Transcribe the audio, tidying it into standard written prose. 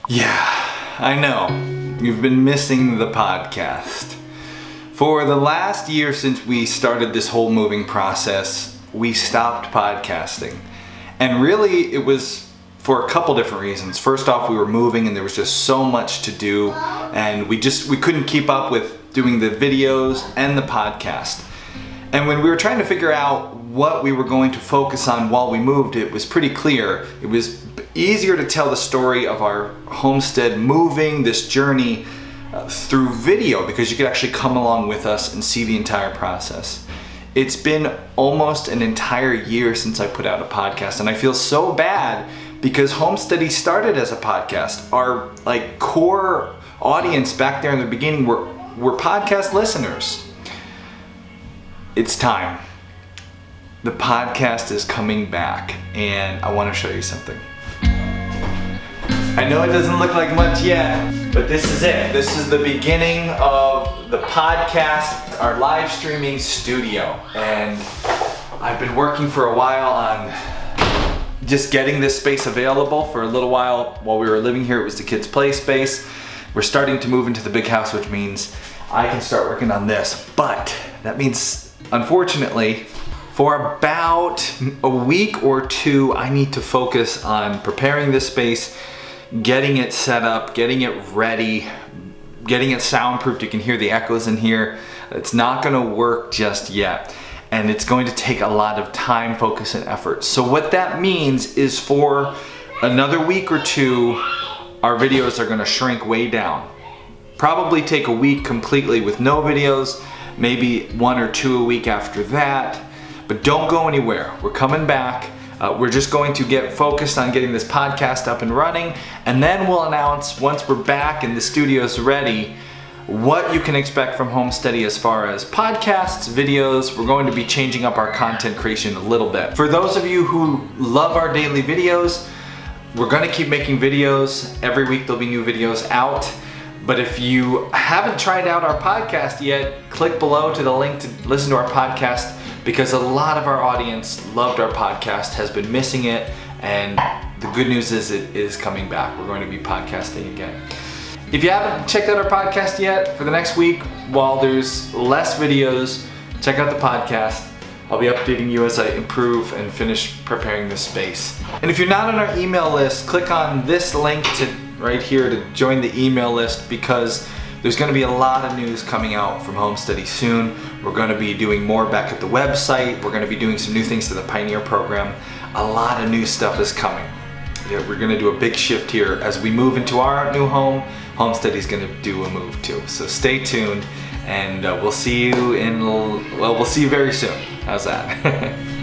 Yeah, I know. You've been missing the podcast. For the last year since we started this whole moving process, we stopped podcasting. And really it was for a couple different reasons. First off, we were moving and there was just so much to do, and we couldn't keep up with doing the videos and the podcast. And when we were trying to figure out what we were going to focus on while we moved, it was pretty clear. It was easier to tell the story of our homestead moving, this journey, through video, because you could actually come along with us and see the entire process. It's been almost an entire year since I put out a podcast, and I feel so bad because Homesteady started as a podcast. Our core audience back there in the beginning were podcast listeners. It's time. The podcast is coming back, and I want to show you something. I know it doesn't look like much yet, but this is it. This is the beginning of the podcast, our live streaming studio. And I've been working for a while on just getting this space available. For a little while we were living here, it was the kids' play space. We're starting to move into the big house, which means I can start working on this. But that means, unfortunately, for about a week or two, I need to focus on preparing this space, getting it set up, getting it ready, getting it soundproofed. You can hear the echoes in here. It's not gonna work just yet. And it's going to take a lot of time, focus, and effort. So what that means is for another week or two, our videos are gonna shrink way down. Probably take a week completely with no videos, maybe 1 or 2 a week after that. But don't go anywhere. We're coming back. We're just going to get focused on getting this podcast up and running, and then we'll announce, once we're back and the studio's ready, what you can expect from Homesteady as far as podcasts, videos. We're going to be changing up our content creation a little bit. For those of you who love our daily videos, we're gonna keep making videos. Every week there'll be new videos out. But if you haven't tried out our podcast yet, click below to the link to listen to our podcast, because a lot of our audience loved our podcast, has been missing it, and the good news is it is coming back. We're going to be podcasting again. If you haven't checked out our podcast yet, for the next week, while there's less videos, check out the podcast. I'll be updating you as I improve and finish preparing this space. And if you're not on our email list, click on this link right here to join the email list, because there's going to be a lot of news coming out from Homesteady soon. We're going to be doing more back at the website. We're going to be doing some new things to the Pioneer program. A lot of new stuff is coming. Yeah, we're going to do a big shift here as we move into our new home. Homesteady's going to do a move too. So stay tuned, and we'll see you we'll see you very soon. How's that?